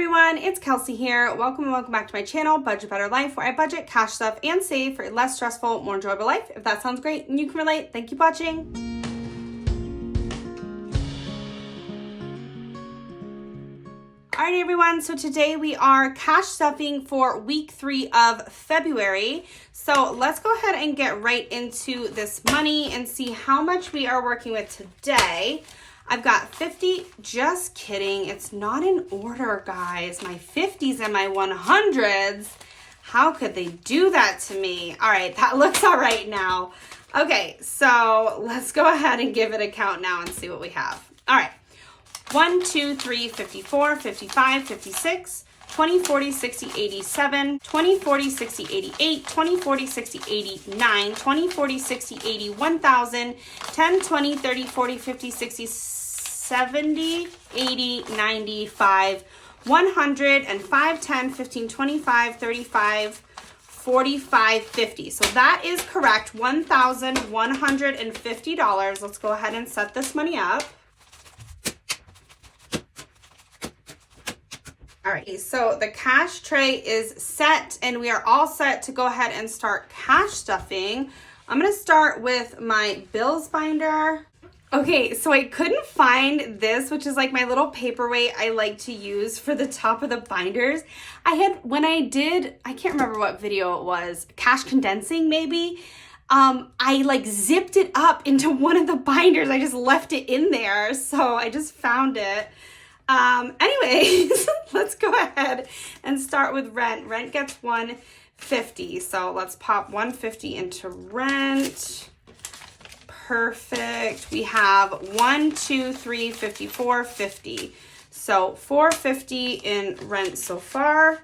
everyone, it's Kelsey here. Welcome and welcome back to my channel, Budget Better Life, where I budget, cash stuff, and save for a less stressful, more enjoyable life. If that sounds great and you can relate, thank you for watching. Alright everyone, so today we are cash stuffing for week 3 of February. So let's go ahead and get right into this money and see how much we are working with today. I've got 50, just kidding, it's not in order, guys. My 50s and my 100s, how could they do that to me? All right, that looks all right now. Okay, so let's go ahead and give it a count now and see what we have. All right, 1, 2, 3, 54, 55, 56, 20, 40, 60, 87, 20, 40, 60, 88, 20, 40, 60, 89, 20, 40, 60, 80, 1,000, 10, 20, 30, 40, 50, 60, 70, 80, 95, 100, and 5, 10, 15, 25, 35, 45, 50. So that is correct, $1,150. Let's go ahead and set this money up. All right, so the cash tray is set and we are all set to go ahead and start cash stuffing. I'm gonna start with my bills binder. Okay, so I couldn't find this, which is like my little paperweight I like to use for the top of the binders. When I can't remember what video it was, cash condensing maybe. I like zipped it up into one of the binders. I just left it in there, so I just found it. Anyways, let's go ahead and start with rent. Rent gets $150, so let's pop $150 into rent. Perfect. We have 1, 2, 3, 54, 50. So $450 in rent so far,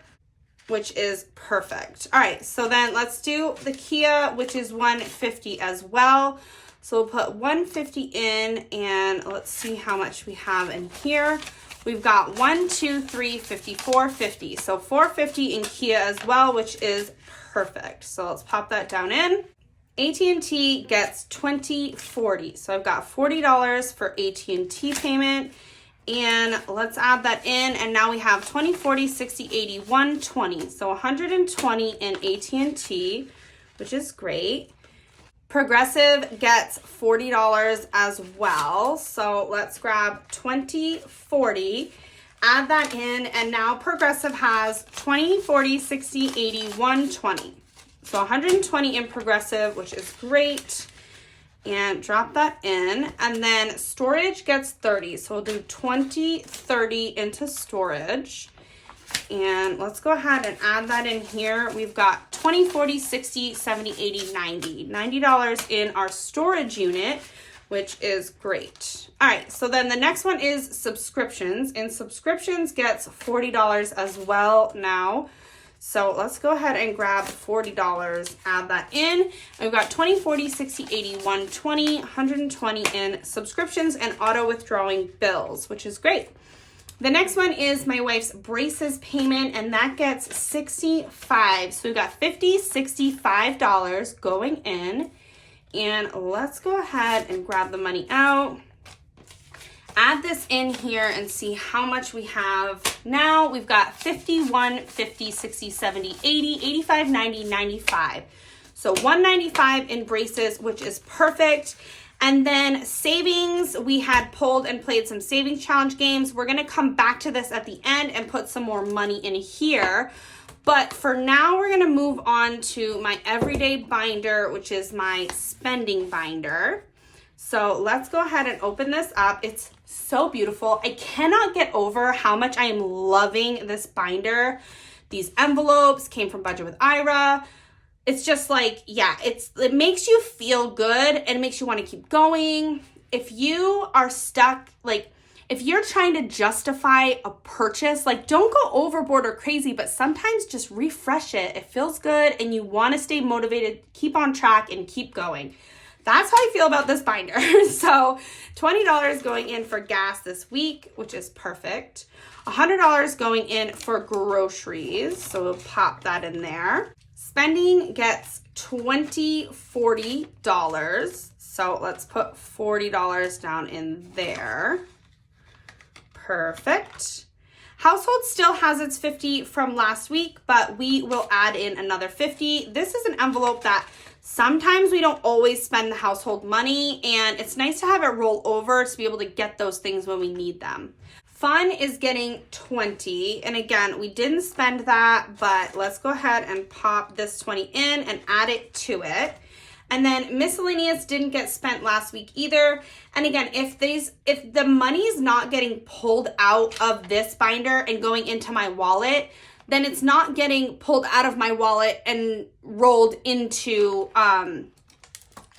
which is perfect. All right, so then let's do the Kia, which is $150 as well. So we'll put $150 in and let's see how much we have in here. We've got 1, 2, 3, 54, 50. So $450 in Kia as well, which is perfect. So let's pop that down in. AT&T gets $20.40. So I've got $40 for AT&T payment. And let's add that in. And now we have 20, 40, 60, 80, 120. So 120 in AT&T, which is great. Progressive gets $40 as well. So let's grab 20, 40, add that in. And now Progressive has 20, 40, 60, 80, 120. So 120 in Progressive, which is great. And drop that in. And then storage gets 30. So we'll do 20, 30 into storage. And let's go ahead and add that in here. We've got 20, 40, 60, 70, 80, 90. $90 in our storage unit, which is great. All right, so then the next one is subscriptions. And subscriptions gets $40 as well now. So let's go ahead and grab $40, add that in. And we've got 20, 40, 60, 80, 120, 120 in subscriptions and auto withdrawing bills, which is great. The next one is my wife's braces payment, and that gets $65. So we've got $50, $65 going in. And let's go ahead and grab the money out. Add this in here and see how much we have now. We've got 51, 50, 60, 70, 80, 85, 90, 95. So 195 in braces, which is perfect. And then savings, we had pulled and played some savings challenge games. We're gonna come back to this at the end and put some more money in here. But for now, we're gonna move on to my everyday binder, which is my spending binder. So let's go ahead and open this up. It's so beautiful. I cannot get over how much I am loving this binder. These envelopes came from Budget with Ira. It's just like, yeah, it makes you feel good and it makes you want to keep going. If you are stuck, like if you're trying to justify a purchase, like don't go overboard or crazy, but sometimes just refresh it. It feels good and you want to stay motivated, keep on track and keep going. That's how I feel about this binder. So $20 going in for gas this week, which is perfect. $100 going in for groceries. So we'll pop that in there. Spending gets $20, $40. So let's put $40 down in there. Perfect. Household still has its 50 from last week, but we will add in another 50. This is an envelope that sometimes we don't always spend the household money, and it's nice to have it roll over to be able to get those things when we need them. Fun is getting 20, and again, we didn't spend that, but let's go ahead and pop this 20 in and add it to it. And then miscellaneous didn't get spent last week either. And again, if the money is not getting pulled out of this binder and going into my wallet, then it's not getting pulled out of my wallet and rolled into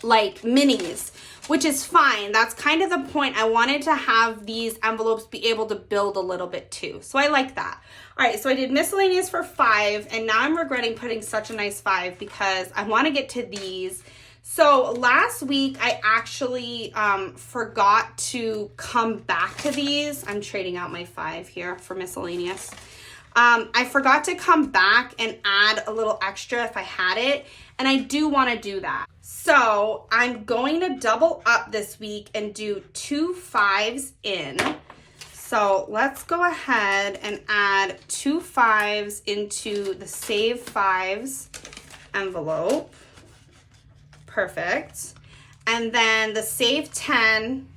like minis, which is fine. That's kind of the point. I wanted to have these envelopes be able to build a little bit too. So I like that. All right, so I did miscellaneous for 5, and now I'm regretting putting such a nice 5 because I want to get to these. So last week, I actually forgot to come back to these. I'm trading out my 5 here for miscellaneous. I forgot to come back and add a little extra if I had it, and I do want to do that. So I'm going to double up this week and do 2 5s in. So let's go ahead and add 2 5s into the Save 5s envelope. Perfect. And then the Save 10,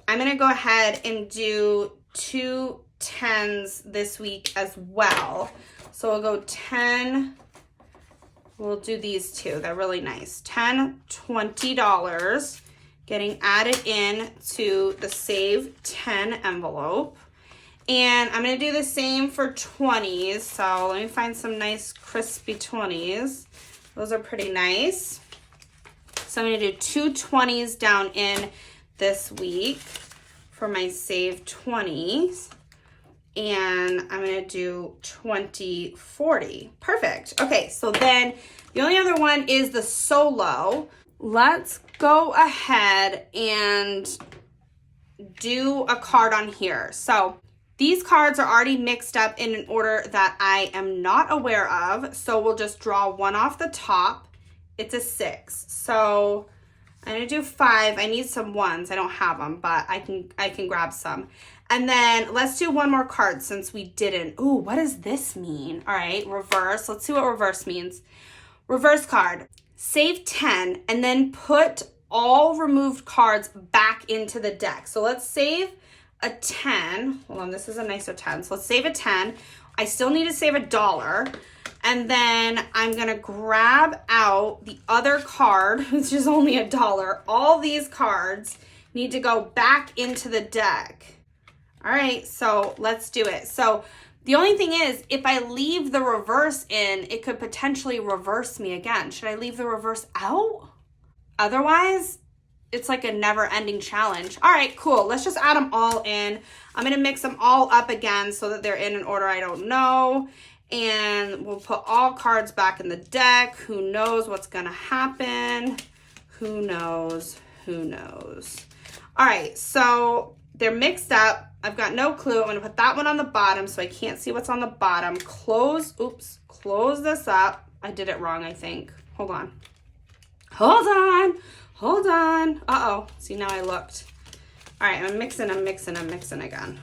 I'm going to go ahead and do 2 10s this week as well. So we'll go 10. We'll do these two. They're really nice. $10, $20 getting added in to the Save 10 envelope. And I'm going to do the same for 20s. So let me find some nice crispy 20s. Those are pretty nice. So I'm going to do 2 20s down in this week for my Save 20s. And I'm going to do 20, 40. Perfect. Okay, so then the only other one is the solo. Let's go ahead and do a card on here. So these cards are already mixed up in an order that I am not aware of. So we'll just draw one off the top. It's a 6. So I'm going to do 5. I need some 1s. I don't have them, but I can grab some. And then let's do one more card since we didn't. Ooh, what does this mean? All right, reverse. Let's see what reverse means. Reverse card. Save 10 and then put all removed cards back into the deck. So let's save a 10. Hold on, this is a nicer 10. So let's save a 10. I still need to save $1. And then I'm going to grab out the other card, which is only $1. All these cards need to go back into the deck. All right, so let's do it. So the only thing is, if I leave the reverse in, it could potentially reverse me again. Should I leave the reverse out? Otherwise, it's like a never-ending challenge. All right, cool. Let's just add them all in. I'm going to mix them all up again so that they're in an order I don't know. And we'll put all cards back in the deck. Who knows what's going to happen? Who knows? Who knows? All right, so they're mixed up. I've got no clue. I'm going to put that one on the bottom so I can't see what's on the bottom. Close this up. I did it wrong, I think. Hold on. Uh-oh. See, now I looked. All right, I'm mixing again.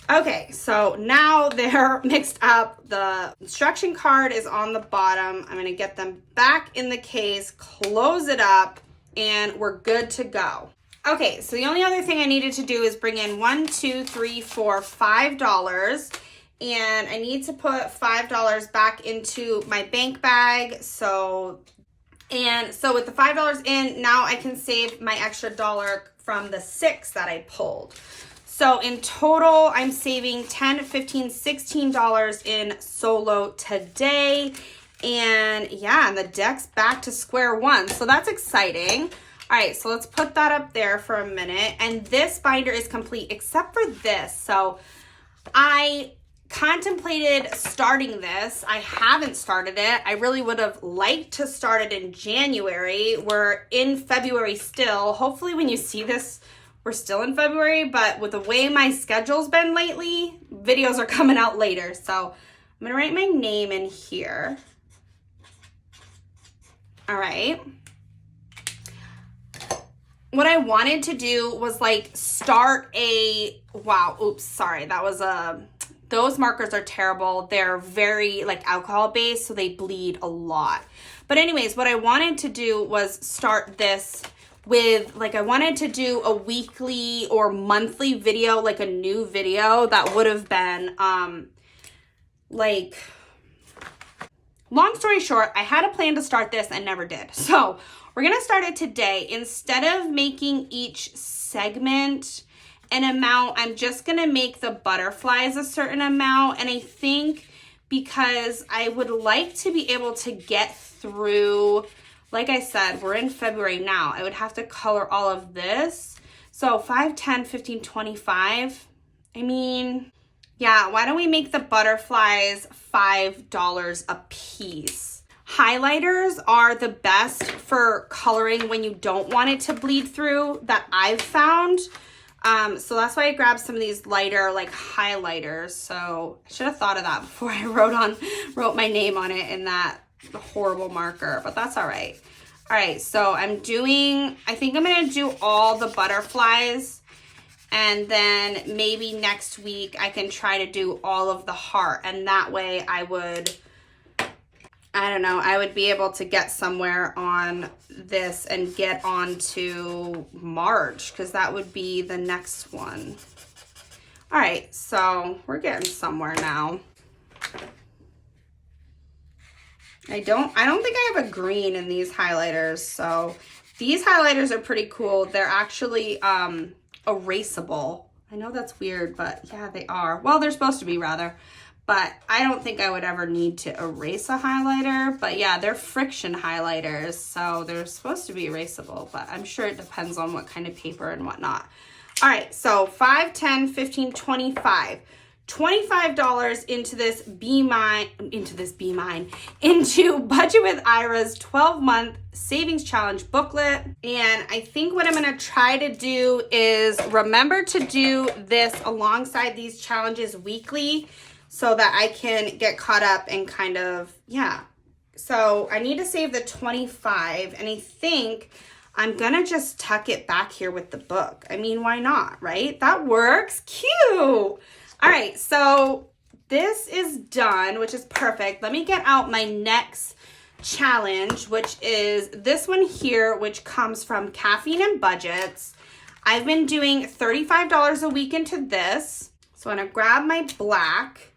Okay, so now they're mixed up. The instruction card is on the bottom. I'm going to get them back in the case, close it up, and we're good to go. Okay, so the only other thing I needed to do is bring in $5, and I need to put $5 back into my bank bag. So with the $5 in, now I can save my extra $1 from the 6 that I pulled. So in total, I'm saving $10, $15, $16 in solo today. And yeah, and the deck's back to square one. So that's exciting. All right, so let's put that up there for a minute. And this binder is complete except for this. So I contemplated starting this. I haven't started it. I really would have liked to start it in January. We're in February still. Hopefully when you see this, we're still in February, but with the way my schedule's been lately, videos are coming out later. So I'm gonna write my name in here. All right. What I wanted to do was like start a, wow, oops, sorry. That those markers are terrible. They're very like alcohol based, so they bleed a lot. But anyways, what I wanted to do was start this with, like, I wanted to do a weekly or monthly video, like a new video that would have been, like, long story short, I had a plan to start this and never did. So we're going to start it today. Instead of making each segment an amount, I'm just going to make the butterflies a certain amount. And I think because I would like to be able to get through, like I said, we're in February now. I would have to color all of this. So 5, 10, 15, 25. I mean, yeah, why don't we make the butterflies $5 a piece? Highlighters are the best for coloring when you don't want it to bleed through, that I've found. So that's why I grabbed some of these lighter like highlighters. So I should have thought of that before I wrote my name on it in that horrible marker, but that's all right. All right, so I think I'm gonna do all the butterflies, and then maybe next week I can try to do all of the heart, and that way I would be able to get somewhere on this and get on to March, because that would be the next one. All right, so we're getting somewhere now. I don't think I have a green in these highlighters, so these highlighters are pretty cool. They're actually erasable. I know that's weird, but yeah, they are. Well, they're supposed to be, rather. But I don't think I would ever need to erase a highlighter. But yeah, they're friction highlighters, so they're supposed to be erasable, but I'm sure it depends on what kind of paper and whatnot. All right, so 5, 10, 15, 25. $25 into Budget with Ira's 12-month savings challenge booklet. And I think what I'm going to try to do is remember to do this alongside these challenges weekly so that I can get caught up and kind of, yeah. So I need to save the 25, and I think I'm going to just tuck it back here with the book. I mean, why not, right? That works. Cute. All right, so this is done, which is perfect. Let me get out my next challenge, which is this one here, which comes from Caffeine and Budgets. I've been doing $35 a week into this. So I'm going to grab my black,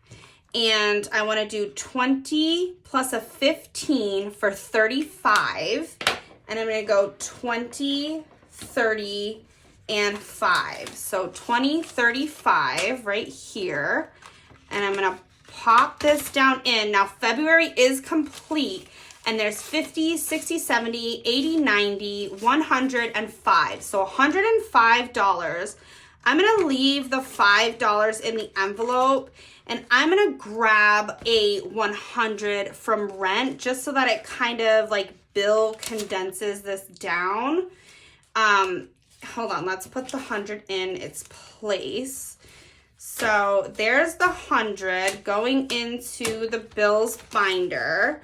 and I want to do 20 plus a 15 for 35. And I'm going to go 20, 30, and 5. So 20, 35 right here. And I'm going to pop this down in. Now February is complete, and there's 50, 60, 70, 80, 90, 100, and 5. So $105. I'm going to leave the $5 in the envelope, and I'm going to grab a 100 from rent just so that it kind of like bill condenses this down. Hold on, let's put the 100 in its place. So there's the 100 going into the bills binder,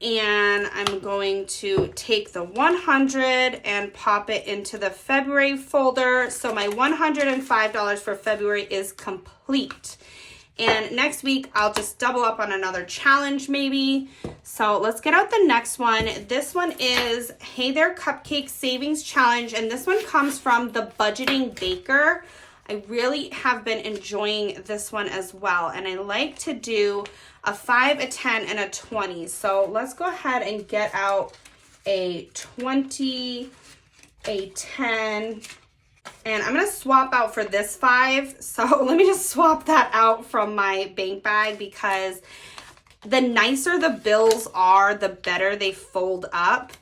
and I'm going to take the 100 and pop it into the February folder. So my $105 for February is complete. And next week, I'll just double up on another challenge maybe. So let's get out the next one. This one is Hey There Cupcake Savings Challenge. And this one comes from the Budgeting Baker. I really have been enjoying this one as well. And I like to do a 5, a 10, and a 20. So let's go ahead and get out a 20, a 10, and I'm going to swap out for this 5. So let me just swap that out from my bank bag, because the nicer the bills are, the better they fold up.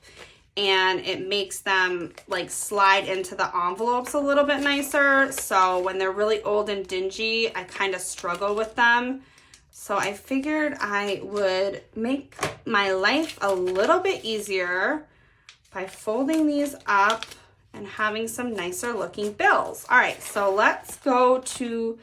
And it makes them like slide into the envelopes a little bit nicer. So when they're really old and dingy, I kind of struggle with them. So I figured I would make my life a little bit easier by folding these up and having some nicer looking bills. All right, so let's go to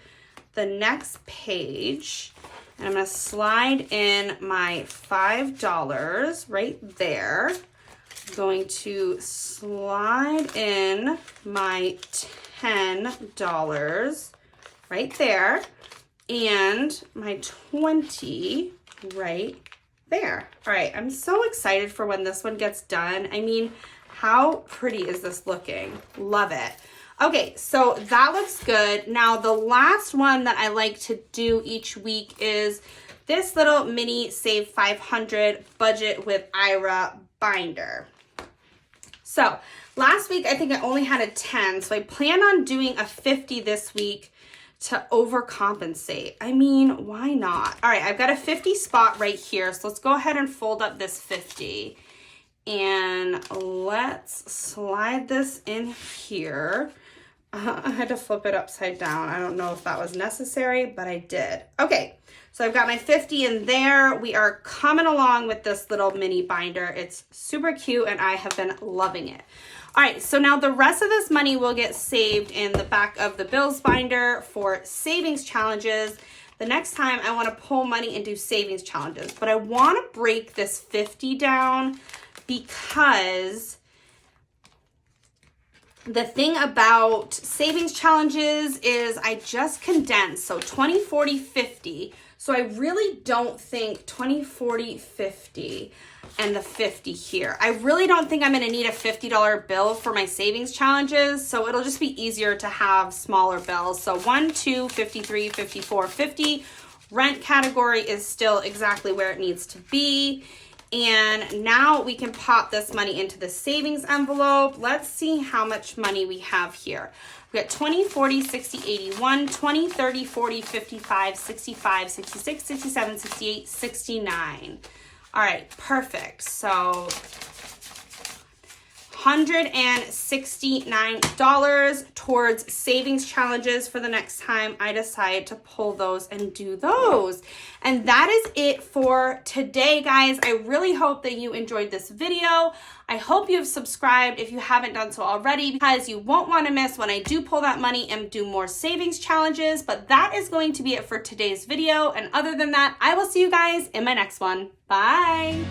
the next page, and I'm gonna slide in my $5 right there. I'm going to slide in my $10 right there. and my 20 right there. All right, I'm so excited for when this one gets done. I mean, how pretty is this looking? Love it. Okay, so that looks good. Now, the last one that I like to do each week is this little mini Save 500 budget with Ira binder. So last week, I think I only had a 10, so I plan on doing a 50 this week to overcompensate. I mean, why not? All right, I've got a 50 spot right here, so let's go ahead and fold up this 50. And let's slide this in here. I had to flip it upside down. I don't know if that was necessary, but I did. Okay, so I've got my 50 in there. We are coming along with this little mini binder. It's super cute and I have been loving it. All right, so now the rest of this money will get saved in the back of the bills binder for savings challenges. The next time I want to pull money and do savings challenges, but I want to break this 50 down because the thing about savings challenges is I just condensed, so 20, 40, 50. So I really don't think 20, 40, 50 and the 50 here. I really don't think I'm gonna need a $50 bill for my savings challenges, so it'll just be easier to have smaller bills. So 1, 2, 53, 54, 50. Rent category is still exactly where it needs to be. And now we can pop this money into the savings envelope. Let's see how much money we have here. We got 20, 40, 60, 81, 20, 30, 40, 55, 65, 66, 67, 68, 69. All right, perfect. So $169 towards savings challenges for the next time I decide to pull those and do those. And that is it for today, guys. I really hope that you enjoyed this video. I hope you've subscribed if you haven't done so already, because you won't want to miss when I do pull that money and do more savings challenges. But that is going to be it for today's video. And other than that, I will see you guys in my next one. Bye.